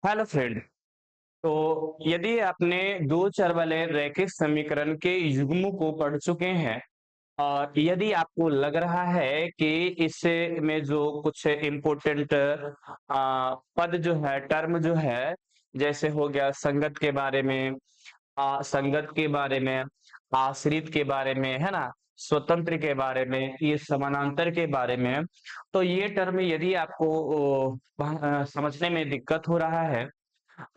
Hello friend. तो यदि आपने दो चर वाले रैखिक समीकरण के युग्म को पढ़ चुके हैं और यदि आपको लग रहा है कि इससे में जो कुछ इम्पोर्टेंट पद जो है, टर्म जो है, जैसे हो गया संगत के बारे में, संगत के बारे में, आश्रित के बारे में, है ना, स्वतंत्र के बारे में, ये समानांतर के बारे में, तो ये टर्म यदि आपको समझने में दिक्कत हो रहा है,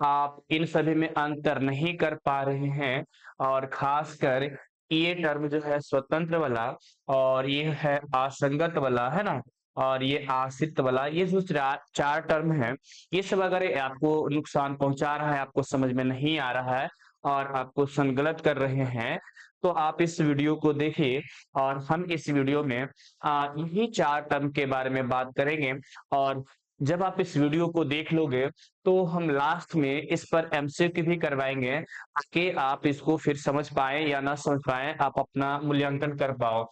आप इन सभी में अंतर नहीं कर पा रहे हैं, और खासकर ये टर्म जो है स्वतंत्र वाला और ये है असंगत वाला, है ना, और ये आश्रित वाला, ये जो चार चार टर्म है, ये सब अगर आपको नुकसान पहुंचा रहा है, आपको समझ में नहीं आ रहा है और आपको संगलत कर रहे हैं, तो आप इस वीडियो को देखिए। और हम इस वीडियो में यही चार टर्म के बारे में बात करेंगे। और जब आप इस वीडियो को देख लोगे तो हम लास्ट में इस पर एमसीक्यू भी करवाएंगे ताकि आप इसको फिर समझ पाए या ना समझ पाए, आप अपना मूल्यांकन कर पाओ।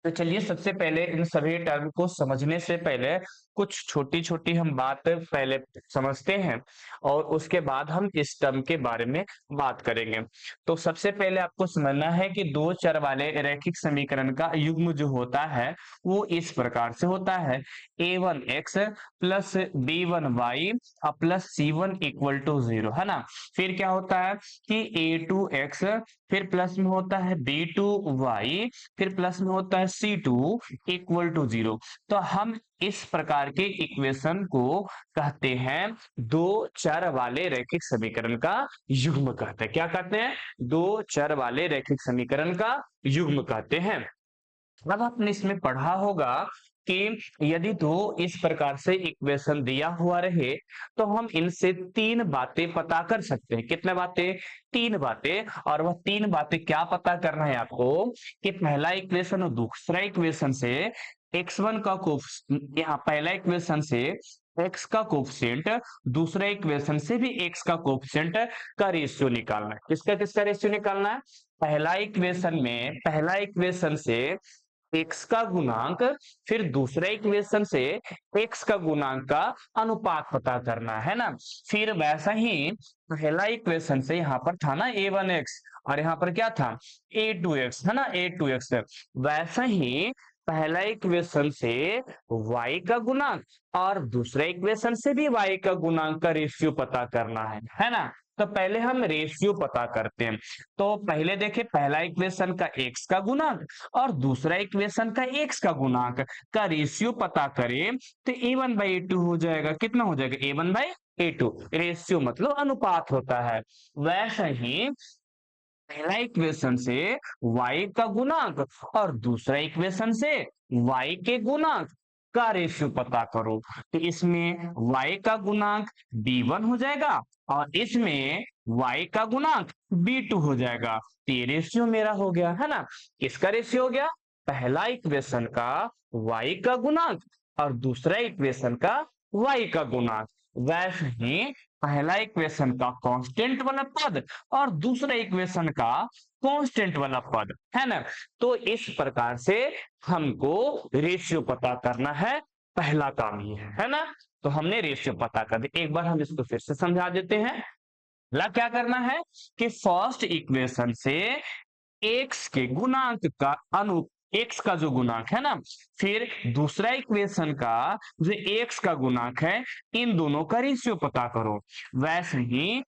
तो चलिए, सबसे पहले इन सभी टर्म को समझने से पहले कुछ छोटी-छोटी हम बात पहले समझते हैं और उसके बाद हम इस टर्म के बारे में बात करेंगे। तो सबसे पहले आपको समझना है कि दो चर वाले रैखिक समीकरण का युग्म जो होता है वो इस प्रकार से होता है। a1x plus b1y plus c1 equal to 0, है ना। फिर क्या होता है कि a2x फिर प्लस में होता है b2y फिर प्लस में होता है C2 इक्वल टू 0। तो हम इस प्रकार के इक्वेशन को कहते हैं दो चर वाले रैखिक समीकरण का युग्म कहते हैं। क्या कहते हैं? दो चर वाले रैखिक समीकरण का युग्म कहते हैं। अब आपने इसमें पढ़ा होगा कि यदि दो इस प्रकार से इक्वेशन दिया हुआ रहे तो हम इनसे तीन बातें पता कर सकते हैं। कितने बातें? तीन बातें। और वह तीन बातें क्या पता करना है आपको कि पहला इक्वेशन और दूसरा इक्वेशन से x1 का यहाँ पहला इक्वेशन से x का कोफिशिएंट, दूसरा इक्वेशन से भी x का कोफिशिएंट का रेशियो निकालना है। किसका किसका रेशियो निकालना है? पहला इक्वेशन से x का गुणांक, फिर दूसरे इक्वेशन से x का गुणांक का अनुपात पता करना है ना। फिर वैसा ही पहला इक्वेशन से यहाँ पर था ना a1x और यहाँ पर क्या था a2x, है ना, a2x। वैसा ही पहला इक्वेशन से y का गुणांक और दूसरे इक्वेशन से भी y का गुणांक का रेशियो पता करना है ना। तो पहले हम रेशियो पता करते हैं। तो पहले देखें, पहला इक्वेशन का x का गुणांक और दूसरा इक्वेशन का x का गुणांक का रेशियो पता करें तो a1 बाई a2 हो जाएगा। कितना हो जाएगा? a1 by a2। रेशियो मतलब अनुपात होता है। वैसे ही पहला इक्वेशन से y का गुणांक और दूसरा इक्वेशन से y के गुणांक का रेशियो पता करो। तो इसमें y का गुणांक b1 हो जाएगा और इसमें y का गुणांक b2 हो जाएगा। तो ये रेशियो मेरा हो गया, है ना। किसका रेशियो हो गया? पहला इक्वेशन का y का गुणांक और दूसरा इक्वेशन का y का गुणांक। वैसे ही पहला इक्वेशन का कांस्टेंट वाला पद और दूसरा इक्वेशन का कांस्टेंट वाला पद, है ना। तो इस प्रकार से हमको रेशियो पता करना है। पहला काम ये है ना। तो हमने रेशियो पता कर दिया। एक बार हम इसको फिर से समझा देते हैं। अगला क्या करना है कि फर्स्ट इक्वेशन से एक्स के गुणांक का अनु एक्स का जो गुणांक है ना, फिर दूसरा इक्वेशन का जो एक्स का गुणांक है, इन दोनों का रेशियो पता करो। वैसे ही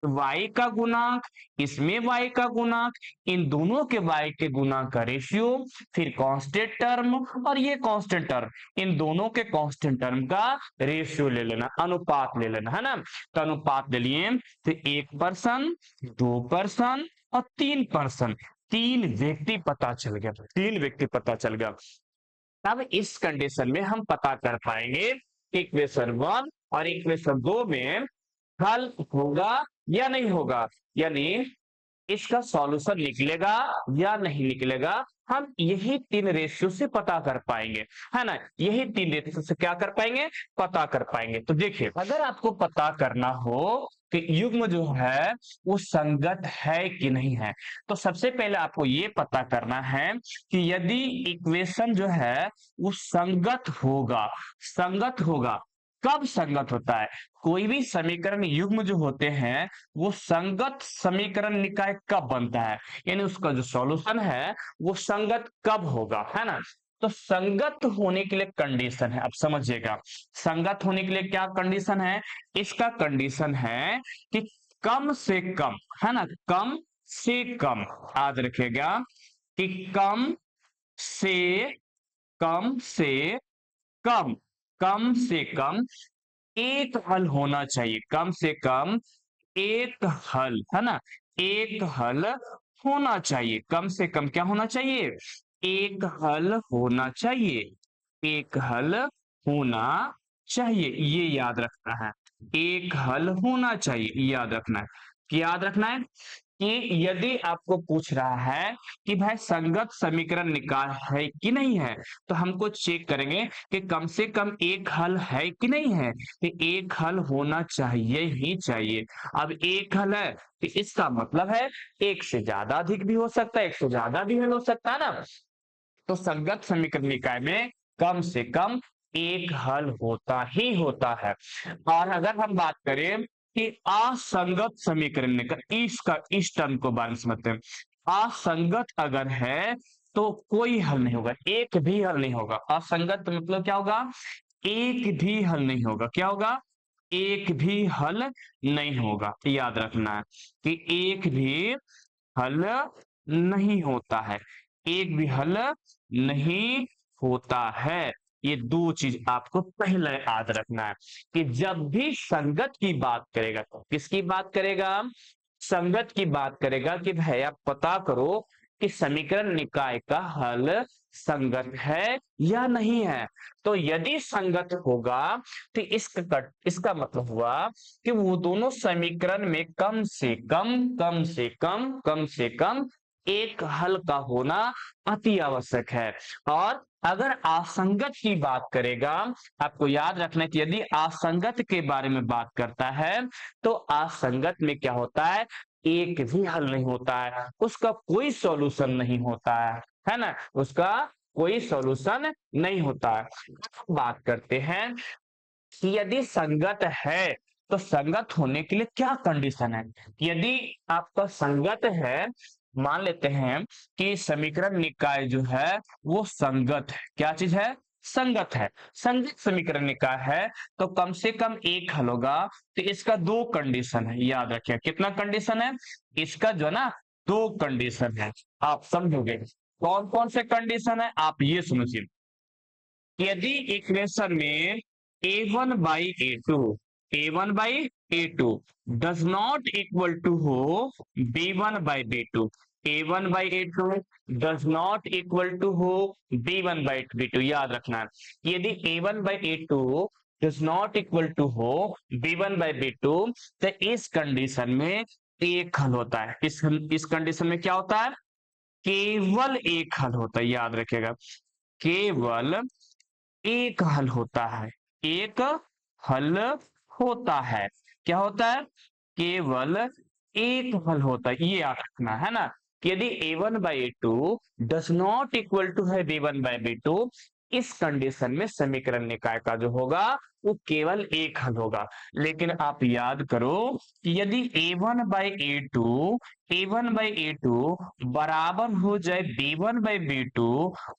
y का गुणांक, इसमें y का गुणांक, इन दोनों के y के गुणांक का रेशियो, फिर कांस्टेंट टर्म और ये कांस्टेंट टर्म, इन दोनों के कांस्टेंट टर्म का रेशियो ले लेना, अनुपात ले लेना, है ना। तो अनुपात ले लिए तो 1%, 2% और 3%, तीन व्यक्ति पता चल गया। तीन व्यक्ति पता चल गया। तब इस कंडीशन में हम पता कर पाएंगे इक्वेशन 1 और इक्वेशन 2 में हल होगा या नहीं होगा, यानी इसका सॉल्यूशन निकलेगा या नहीं निकलेगा। हम यही तीन रेशियो से पता कर पाएंगे, है ना। यही तीन रेशियो से क्या कर पाएंगे? पता कर पाएंगे। तो देखिए, अगर आपको पता करना हो कि युग्म जो है वो संगत है कि नहीं है, तो सबसे पहले आपको ये पता करना है कि यदि इक्वेशन जो है वो संगत होगा कब संगत होता है? कोई भी समीकरण युग्म जो होते हैं वो संगत समीकरण निकाय कब बनता है, यानी उसका जो सॉल्यूशन है वो संगत कब होगा, है ना। तो संगत होने के लिए कंडीशन है, अब समझिएगा संगत होने के लिए क्या कंडीशन है। इसका कंडीशन है कि कम से कम, है ना, कम से कम, याद रखिएगा कि से कम से कम, कम से कम एक हल होना चाहिए, कम से कम एक हल, है ना, एक हल होना चाहिए, कम से कम क्या होना चाहिए, एक हल होना चाहिए, एक हल होना चाहिए, ये याद रखना है, एक हल होना चाहिए, याद रखना है। कि याद रखना है कि यदि आपको पूछ रहा है कि भाई संगत समीकरण निकाल है कि नहीं है, तो हमको चेक करेंगे कि कम से कम एक हल है कि नहीं है, कि एक हल होना चाहिए ही चाहिए। अब एक हल है तो इसका मतलब है एक से ज्यादा अधिक भी हो सकता है, एक से ज्यादा भी हो सकता है ना। तो संगत समीकरण निकाय में कम से कम एक हल होता ही होता है। और अगर हम बात करें कि असंगत समीकरण निकाय, इसका इस टर्म को बारे में समझते हैं। असंगत अगर है तो कोई हल नहीं होगा, एक भी हल नहीं होगा। असंगत मतलब क्या होगा, एक भी हल नहीं होगा, क्या होगा, एक भी हल नहीं होगा, याद रखना है कि एक भी हल नहीं होता है, एक भी हल नहीं होता है। ये दो चीज आपको पहले याद रखना है कि जब भी संगत की बात करेगा, तो किसकी बात करेगा, संगत की बात करेगा कि भैया पता करो कि समीकरण निकाय का हल संगत है या नहीं है। तो यदि संगत होगा तो इसका मतलब हुआ कि वो दोनों समीकरण में कम से कम, कम से कम, कम से कम एक हल का होना अति आवश्यक है। और अगर असंगत की बात करेगा, आपको याद रखना है कि यदि असंगत के बारे में बात करता है तो असंगत में क्या होता है, एक भी हल नहीं होता है, उसका कोई सॉल्यूशन नहीं होता है ना, उसका कोई सॉल्यूशन नहीं होता है। बात करते हैं कि यदि संगत है तो संगत होने के लिए क्या कंडीशन है। यदि आपका संगत है, मान लेते हैं कि समीकरण निकाय जो है वो संगत है, क्या चीज है, संगत है, संगत समीकरण निकाय है, तो कम से कम एक हल होगा। तो इसका दो कंडीशन है, याद रखिए कितना कंडीशन है, इसका जो है ना दो कंडीशन है, आप समझोगे कौन कौन से कंडीशन है, आप ये समझिए। यदि इक्वेशन में a1 by a2, a1 by a2 does not equal to हो b1 by b2, a1 by a2 does not equal to हो b1 बाई b2, याद रखना है यदि a1 by a2 does not equal to हो b1 by b2, तो इस condition में एक हल होता है। इस कंडीशन में क्या होता है, केवल एक हल होता है, याद रखिएगा केवल एक हल होता है, एक हल होता है, क्या होता है, केवल एक हल होता है, ये याद रखना है ना। कि यदि a1 by A two does not equal to है b1 बाई b2, इस कंडीशन में समीकरण निकाय का जो होगा वो केवल एक हल होगा। लेकिन आप याद करो कि यदि a1 by A two, a1 by A two बराबर हो जाए b1 बाई b2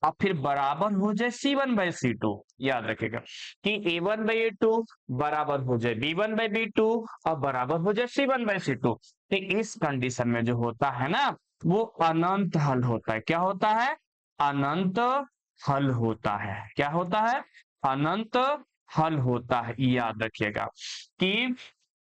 और फिर बराबर हो जाए c1 बाई c2, याद रखेगा कि a1 बाई ए टू बराबर हो जाए b1 बाई b2 और बराबर हो जाए c1 बाई c2, तो इस कंडीशन में जो होता है ना वो अनंत हल होता है, क्या होता है, अनंत हल होता है, क्या होता है, अनंत हल होता है, याद रखिएगा कि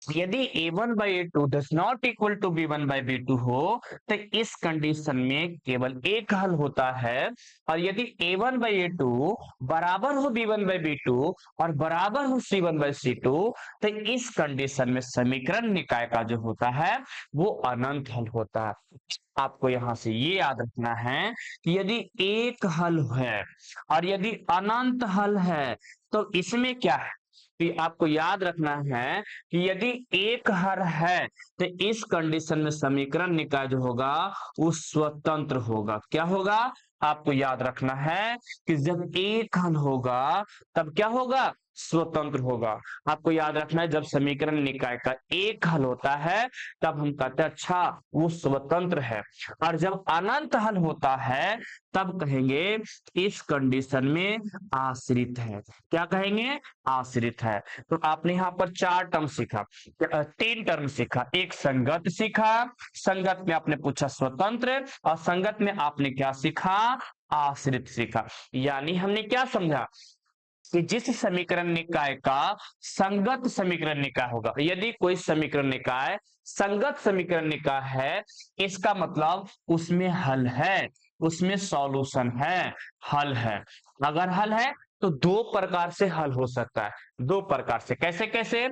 यदि a1 by A two does not equal to b1 by b2 हो तो इस कंडीशन में केवल एक हल होता है। और यदि a1 बाई ए टू बराबर हो b1 बाई b2 और बराबर हो c1 बाई c2, तो इस कंडीशन में समीकरण निकाय का जो होता है वो अनंत हल होता है। आपको यहां से ये याद रखना है कि यदि एक हल है और यदि अनंत हल है तो इसमें क्या है कि आपको याद रखना है कि यदि एक हल है तो इस कंडीशन में समीकरण निकाय जो होगा वो स्वतंत्र होगा, क्या होगा, आपको याद रखना है कि जब एक हल होगा तब क्या होगा, स्वतंत्र होगा। आपको याद रखना है, जब समीकरण निकाय का एक हल होता है तब हम कहते हैं अच्छा वो स्वतंत्र है, और जब अनंत हल होता है तब कहेंगे इस कंडीशन में आश्रित है। क्या कहेंगे? आश्रित है। तो आपने यहाँ पर चार टर्म सीखा, तीन टर्म सीखा। एक संगत सीखा, संगत में आपने पूछा स्वतंत्र, और संगत में आपने क्या सीखा? आश्रित सीखा। यानी हमने क्या समझा कि जिस समीकरण निकाय का संगत समीकरण निकाय होगा, यदि कोई समीकरण निकाय संगत समीकरण निकाय है, इसका मतलब उसमें हल है, उसमें सॉल्यूशन है, हल है। अगर हल है तो दो प्रकार से हल हो सकता है। दो प्रकार से, कैसे कैसे?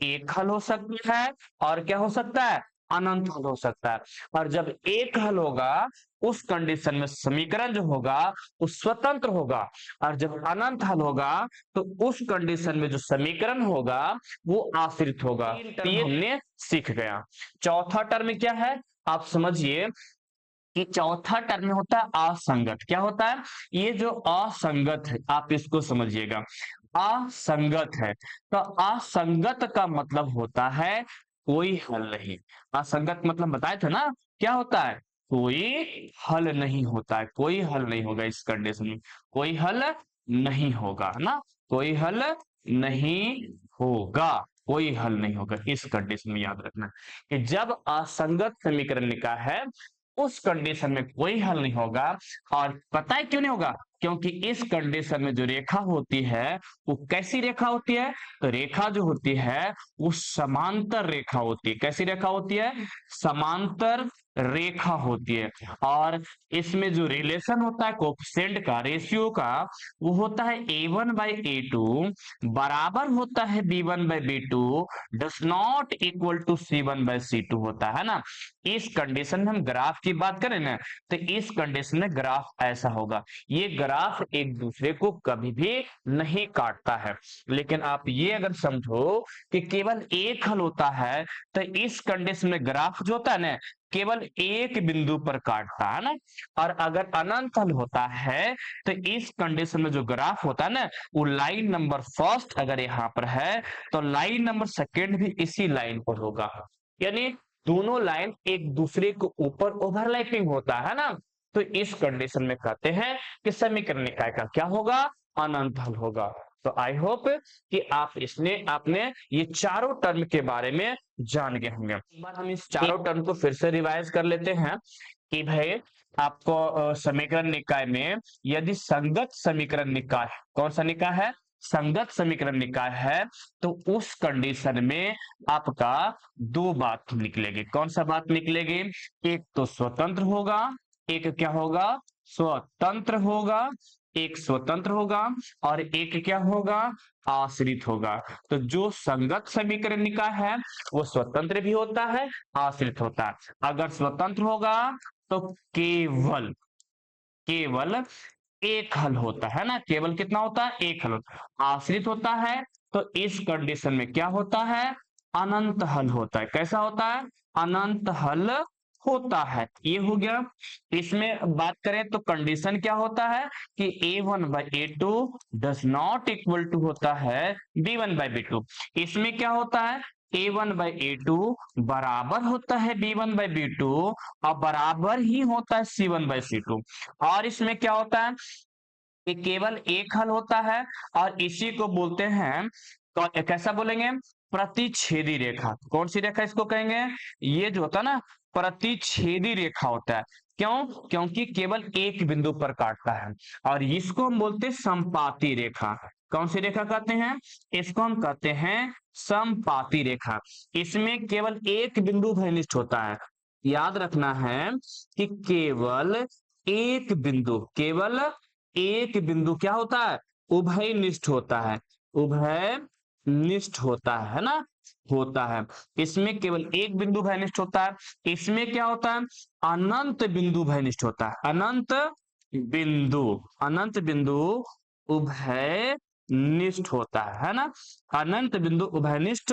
एक हल हो सकता है, और क्या हो सकता है? अनंत हल हो सकता है। और जब एक हल होगा उस कंडीशन में समीकरण जो होगा वो स्वतंत्र होगा, और जब अनंत हल होगा तो उस कंडीशन में जो समीकरण होगा वो आश्रित होगा। तो ये हमने सीख गया। चौथा टर्म क्या है? आप समझिए कि चौथा टर्म होता है असंगत। क्या होता है? ये जो असंगत है आप इसको समझिएगा, असंगत है। तो असंगत का मतलब होता है कोई हल नहीं। असंगत मतलब बताए थे ना, क्या होता है? कोई हल नहीं होता है, कोई हल नहीं होगा इस कंडीशन में, कोई हल नहीं होगा ना, कोई हल नहीं होगा, कोई हल नहीं होगा इस कंडीशन में। याद रखना कि जब असंगत समीकरण निकाय है उस कंडीशन में कोई हल नहीं होगा। और पता है क्यों नहीं होगा? क्योंकि इस कंडीशन में जो रेखा होती है वो कैसी रेखा होती है? तो रेखा जो होती है वो समांतर रेखा होती है। कैसी रेखा होती है? समांतर रेखा होती है। और इसमें जो रिलेशन होता है कोफिशिएंट का, रेशियो का, वो होता है a1 बाई a2 बराबर होता है b1 by b2 does not equal to c1 by c2 होता है ना। इस कंडीशन में हम ग्राफ की बात करें ना, तो इस कंडीशन में ग्राफ ऐसा होगा। ये ग्राफ एक दूसरे को कभी भी नहीं काटता है। लेकिन आप ये अगर समझो कि केवल एक हल होता है, तो इस कंडीशन में ग्राफ जो होता है ना केवल एक बिंदु पर काटता है ना। और अगर अनंत हल होता है तो इस कंडीशन में जो ग्राफ होता है ना वो लाइन नंबर फर्स्ट अगर यहाँ पर है तो लाइन नंबर सेकेंड भी इसी लाइन पर होगा। यानी दोनों लाइन एक दूसरे के ऊपर ओवरलैपिंग होता है ना। तो इस कंडीशन में कहते हैं कि समीकरण निकाय का क्या होगा? अनंत हल होगा। तो आई होप कि आप इसने आपने ये चारों टर्म के बारे में जान गए होंगे। एक बार हम इस चारों टर्म को फिर से रिवाइज कर लेते हैं कि भाई आपको समीकरण निकाय में यदि संगत समीकरण निकाय, कौन सा निकाय है? संगत समीकरण निकाय है, तो उस कंडीशन में आपका दो बात निकलेगी। कौन सा बात निकलेगी? एक तो स्वतंत्र होगा, एक क्या होगा? स्वतंत्र होगा। एक स्वतंत्र होगा और एक क्या होगा? आश्रित होगा। तो जो संगत समीकरण निकाय है वो स्वतंत्र भी होता है, आश्रित होता है। अगर स्वतंत्र होगा तो केवल केवल एक हल होता है ना, केवल कितना होता है? एक हल होता है। आश्रित होता है तो इस कंडीशन में क्या होता है? अनंत हल होता है। कैसा होता है? अनंत हल होता है। ये हो गया। इसमें बात करें तो कंडीशन क्या होता है कि a1 by a2 does not equal to होता है b1 बाई b2। इसमें क्या होता है? a1 बाई a2 बराबर होता है b1 बाई b2 और बराबर ही होता है c1 बाई c2। और इसमें क्या होता है कि केवल एक हल होता है, और इसी को बोलते हैं कैसा बोलेंगे? प्रतिच्छेदी रेखा। कौन सी रेखा इसको कहेंगे? ये जो होता है ना प्रतिच्छेदी रेखा होता है। क्यों? क्योंकि केवल एक बिंदु पर काटता है। और इसको हम बोलते हैं समपाती रेखा। कौन सी रेखा कहते हैं? इसको हम कहते हैं समपाती रेखा। इसमें केवल एक बिंदु भ्रमिष्ट होता है। याद रखना है कि केवल एक बिंदु, केवल एक बिंदु क्या होता है? उभय निष्ठ होता है। उभय निष्ठ होता है ना, होता है। इसमें केवल एक बिंदु भयनिष्ठ होता है। इसमें क्या होता है? अनंत बिंदु भयनिष्ठ होता है। अनंत बिंदु, अनंत बिंदु उभय निष्ठ होता है ना। अनंत बिंदु उभयनिष्ठ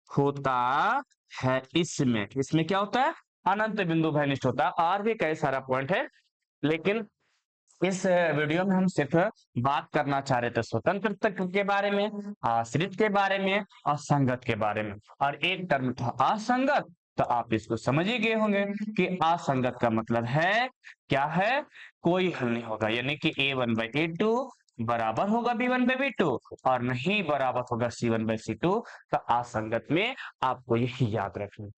होता है। इसमें क्या होता है? अनंत बिंदु भयनिष्ठ होता है। और भी कई सारा पॉइंट है, लेकिन इस वीडियो में हम सिर्फ बात करना चाह रहे थे स्वतंत्र तत्व के बारे में, आश्रित के बारे में और संगत के बारे में। और एक टर्म था असंगत, तो आप इसको समझ ही गए होंगे कि असंगत का मतलब है क्या है, कोई हल नहीं होगा, यानी कि a1/a2 बराबर होगा b1/b2 और नहीं बराबर होगा c1/c2। तो असंगत में आपको यही याद रखना,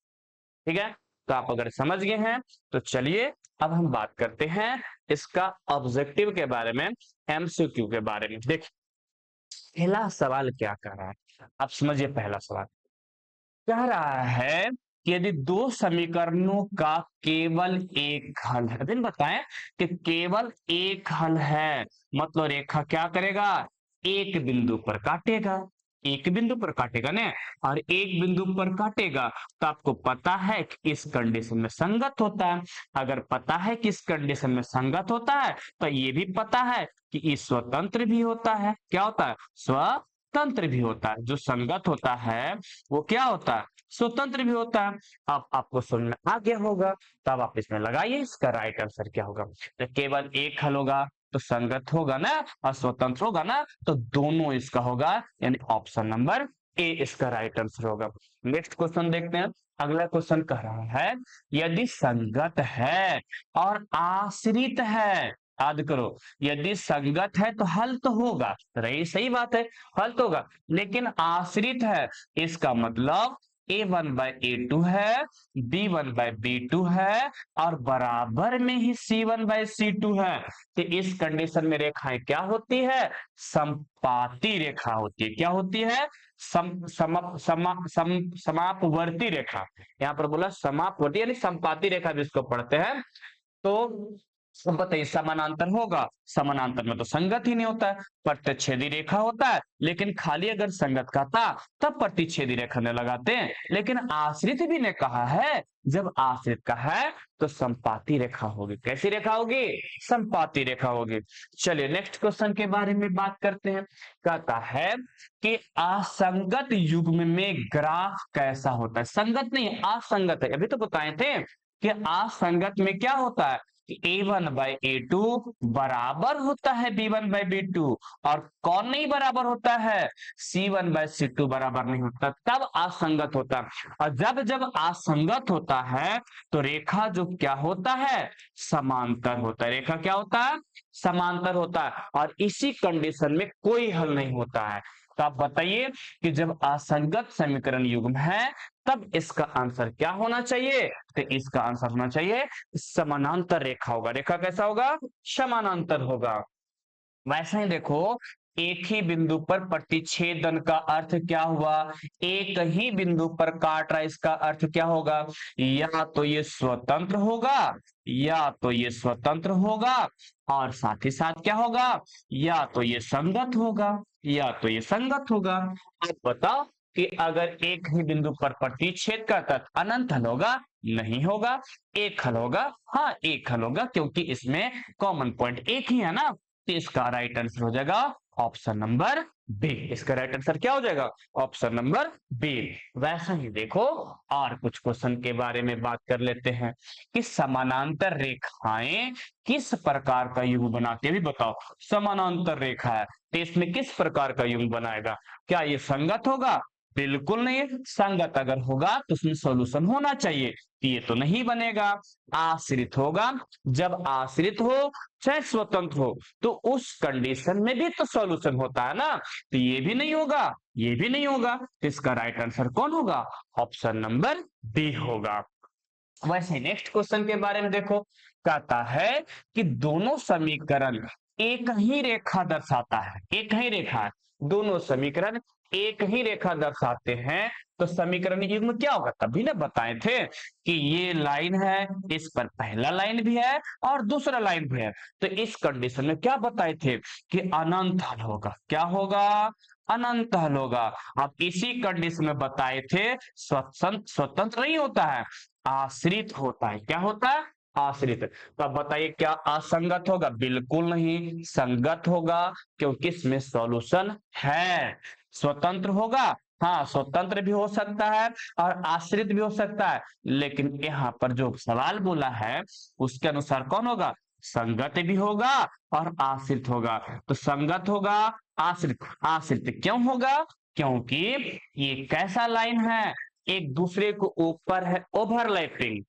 ठीक है। तो आप अगर समझ गए हैं तो चलिए अब हम बात करते हैं इसका ऑब्जेक्टिव के बारे में, एमसीक्यू के बारे में। देखिए पहला सवाल क्या कह रहा है, आप समझिए। पहला सवाल कह रहा है कि यदि दो समीकरणों का केवल एक हल है, दिन बताएं कि केवल एक हल है, मतलब रेखा क्या करेगा, एक बिंदु पर काटेगा, एक बिंदु पर काटेगा ना, और एक बिंदु पर काटेगा तो आपको पता है कि इस कंडीशन में संगत होता है। अगर पता है कि इस कंडीशन में संगत होता है तो ये भी पता है कि ये स्वतंत्र भी होता है। क्या होता है, स्वतंत्र भी होता है। जो संगत होता है वो क्या होता है, स्वतंत्र भी होता है। अब आपको समझ में आ गया होगा, तब आप इसमें लगाइए इसका राइट आंसर क्या होगा। तो केवल एक हल होगा तो संगत होगा ना, और स्वतंत्र होगा ना, तो दोनों इसका होगा, यानी ऑप्शन नंबर ए इसका राइट आंसर होगा। नेक्स्ट क्वेश्चन देखते हैं। अगला क्वेश्चन कह रहा है यदि संगत है और आश्रित है, याद करो, यदि संगत है तो हल तो होगा, रही सही बात है, हल तो होगा, लेकिन आश्रित है इसका मतलब a1/a2 है, b1/b2 है और बराबर में ही c1/c2 है। तो इस कंडीशन में रेखाएं क्या होती है, संपाती रेखा होती है। क्या होती है, समापवर्ती रेखा। यहाँ पर बोला समापवर्ती यानी संपाती रेखा भी इसको पढ़ते हैं। तो अब बताइए समानांतर होगा, समानांतर में तो संगत ही नहीं होता है, प्रतिच्छेदी रेखा होता है, लेकिन खाली अगर संगत का था तब प्रतिच्छेदी रेखा ने लगाते हैं, लेकिन आश्रित भी ने कहा है, जब आश्रित का है तो संपाती रेखा होगी। कैसी रेखा होगी, संपाती रेखा होगी। चलिए नेक्स्ट क्वेश्चन के बारे में बात करते हैं। कहता है कि असंगत युग्म में ग्राफ कैसा होता है, संगत नहीं असंगत है, अभी तो बताए थे कि असंगत में क्या होता है कि a1/a2 बराबर होता है b1/b2, और कौन नहीं बराबर होता है, c1/c2 बराबर नहीं होता, तब असंगत होता है। और जब जब असंगत होता है तो रेखा जो क्या होता है, समांतर होता है। रेखा क्या होता है, समांतर होता है, और इसी कंडीशन में कोई हल नहीं होता है। तो आप बताइए कि जब असंगत समीकरण युग्म है तब इसका आंसर क्या होना चाहिए, तो इसका आंसर होना चाहिए समानांतर रेखा होगा। रेखा कैसा होगा, समानांतर होगा। वैसे ही देखो, एक ही बिंदु पर प्रतिच्छेदन का अर्थ क्या हुआ, एक ही बिंदु पर काट रहा है, इसका अर्थ क्या होगा, या तो ये स्वतंत्र होगा, या तो ये स्वतंत्र होगा, और साथ ही साथ क्या होगा, या तो ये संगत होगा, या तो ये संगत होगा। अब बताओ कि अगर एक ही बिंदु पर प्रतिच्छेद का तत्व अनंत हल होगा, नहीं होगा, एक हल होगा, हाँ एक हल होगा, क्योंकि इसमें कॉमन पॉइंट एक ही है ना। तो इसका राइट आंसर हो जाएगा ऑप्शन नंबर बी। इसका राइट आंसर क्या हो जाएगा, ऑप्शन नंबर बी। वैसा ही देखो और कुछ क्वेश्चन के बारे में बात कर लेते हैं कि समानांतर रेखाएं किस प्रकार का युग्म बनाती है, अभी बताओ। समानांतर रेखा है तो इसमें किस प्रकार का युग्म बनाएगा, क्या ये संगत होगा, बिल्कुल नहीं। संगत अगर होगा तो उसमें सॉल्यूशन होना चाहिए, तो ये तो नहीं बनेगा। आश्रित होगा, जब आश्रित हो चाहे स्वतंत्र हो तो उस कंडीशन में भी तो सॉल्यूशन होता है ना, तो ये भी नहीं होगा, ये भी नहीं होगा। तो इसका राइट आंसर कौन होगा, ऑप्शन नंबर बी होगा। वैसे नेक्स्ट क्वेश्चन के बारे में देखो, कहता है कि दोनों समीकरण एक ही रेखा दर्शाता है, एक ही रेखा है, दोनों समीकरण एक ही रेखा दर्शाते हैं, तो समीकरण युग्म क्या होगा, तभी ना बताए थे कि ये लाइन है, इस पर पहला लाइन भी है और दूसरा लाइन भी है। तो इस कंडीशन में क्या बताए थे कि अनंत हल होगा। क्या होगा, अनंत हल होगा। अब इसी कंडीशन में बताए थे स्वतंत्र नहीं होता है, आश्रित होता है। क्या होता है, आश्रित। तो अब बताइए क्या असंगत होगा, बिल्कुल नहीं, संगत होगा, क्योंकि इसमें सॉल्यूशन है। स्वतंत्र होगा, हाँ स्वतंत्र भी हो सकता है और आश्रित भी हो सकता है, लेकिन यहाँ पर जो सवाल बोला है उसके अनुसार कौन होगा, संगत भी होगा और आश्रित होगा। तो संगत होगा, आश्रित। आश्रित क्यों होगा? क्योंकि ये कैसा लाइन है, एक दूसरे को ऊपर है, ओवरलैपिंग,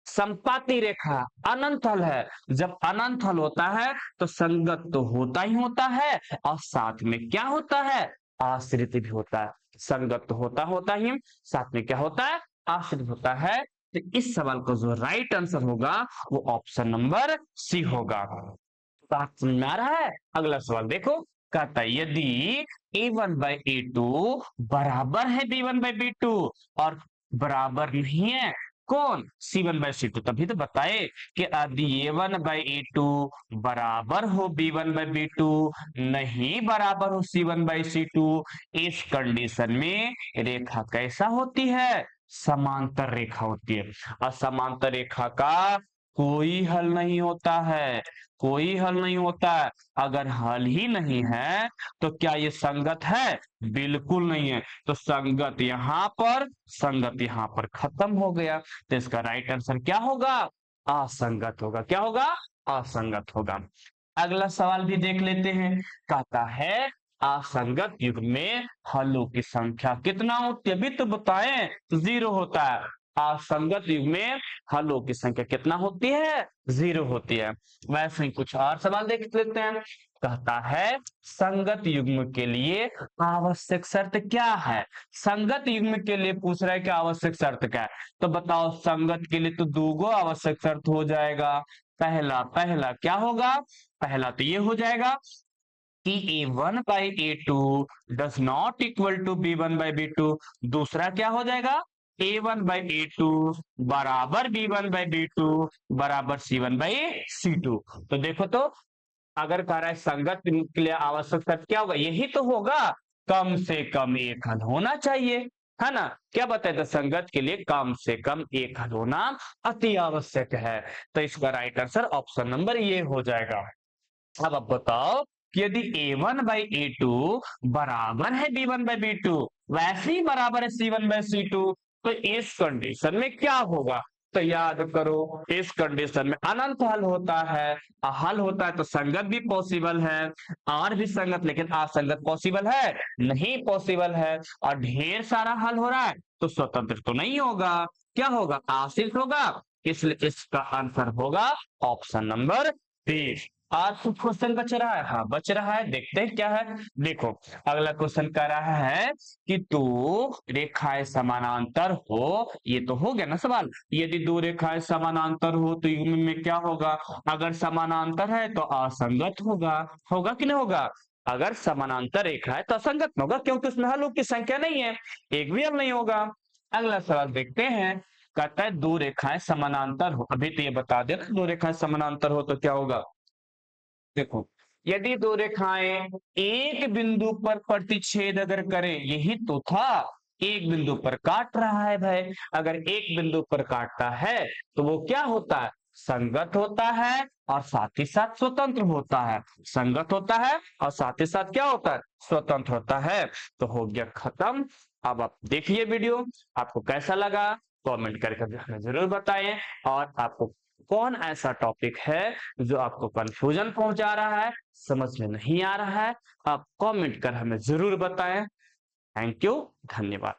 संपाती रेखा, अनंत हल है। जब अनंत हल होता है तो संगत तो होता ही होता है और साथ में क्या होता है, आश्रित भी होता है। संगत तो होता ही, साथ में क्या होता है, आश्रित होता है। तो इस सवाल का जो राइट आंसर होगा वो ऑप्शन नंबर सी होगा। बात समझ में आ रहा है? अगला सवाल देखो, कहता है यदि a1/a2 बराबर है b1/b2 और बराबर नहीं है कौन, c1/c2, तभी तो बताए कि यदि a1/a2 बराबर हो b1/b2, नहीं बराबर हो c1/c2, इस कंडीशन में रेखा कैसा होती है, समांतर रेखा होती है। और समांतर रेखा का कोई हल नहीं होता है, कोई हल नहीं होता है। अगर हल ही नहीं है तो क्या ये संगत है, बिल्कुल नहीं है। तो संगत यहां पर, संगत यहां पर खत्म हो गया। तो इसका राइट आंसर क्या होगा, असंगत होगा। क्या होगा, असंगत होगा। अगला सवाल भी देख लेते हैं, कहता है असंगत युग्म में हलों की संख्या कितना होती है, अभी तो बताएं, 0 होता है। असंगत युग्म में हलों की संख्या कितना होती है, 0 होती है। वैसे ही कुछ और सवाल देख लेते हैं, कहता है संगत युग्म के लिए आवश्यक शर्त क्या है। संगत युग्म के लिए पूछ रहा है कि आवश्यक शर्त क्या है। तो बताओ, संगत के लिए तो दो आवश्यक शर्त हो जाएगा। पहला पहला क्या होगा, पहला तो ये हो जाएगा कि a1/a2 does not equal to b1/b2। दूसरा क्या हो जाएगा, a1/a2 बराबर b1/b2 बराबर c1/c2। तो देखो तो, अगर कह रहा है संगत के लिए आवश्यक शर्त क्या होगा, यही तो होगा, कम से कम एक हल होना चाहिए, है ना। क्या बताया था, संगत के लिए कम से कम एक हल होना अति आवश्यक है। तो इसका राइट आंसर ऑप्शन नंबर ये हो जाएगा। अब आप बताओ कि यदि a1/a2 बराबर है b1/b2, वैसे ही बराबर है c1/c2, तो इस कंडीशन में क्या होगा। तो याद करो, इस कंडीशन में अनंत हल होता है। हल होता है तो संगत भी पॉसिबल है, और भी संगत, लेकिन असंगत पॉसिबल है नहीं, पॉसिबल है। और ढेर सारा हल हो रहा है तो स्वतंत्र तो नहीं होगा, क्या होगा, आश्रित होगा। इसलिए इसका आंसर होगा ऑप्शन नंबर बी। आज कुछ क्वेश्चन बच रहा है, हाँ बच रहा है, देखते हैं क्या है। देखो, अगला क्वेश्चन कह रहा है कि दो रेखाएं समानांतर हो, ये तो हो गया ना सवाल। यदि दो रेखाएं समानांतर हो तो युग्म में क्या होगा। अगर समानांतर है तो असंगत होगा, होगा कि नहीं होगा। अगर समानांतर रेखा है तो असंगत होगा, क्योंकि उसमें हलों की संख्या नहीं है, एक भी हल नहीं होगा। अगला सवाल देखते हैं, कहता है दो रेखाएं समानांतर हो, अभी तो ये बता दे, दो रेखाएं समानांतर हो तो क्या होगा। देखो, यदि दो रेखाएं एक बिंदु पर प्रतिच्छेद अगर करें, यही तो था, एक बिंदु पर काट रहा है भाई। अगर एक बिंदु पर काटता है तो वो क्या होता है, संगत होता है और साथ ही साथ स्वतंत्र होता है। संगत होता है और साथ ही साथ क्या होता है, स्वतंत्र होता है। तो हो गया खत्म। अब आप देखिए वीडियो, आपको कैसा लगा कमेंट करके हमें जरूर बताएं। और आपको कौन ऐसा टॉपिक है जो आपको कंफ्यूजन पहुंचा रहा है, समझ में नहीं आ रहा है, आप कमेंट कर हमें जरूर बताएं। थैंक यू, धन्यवाद।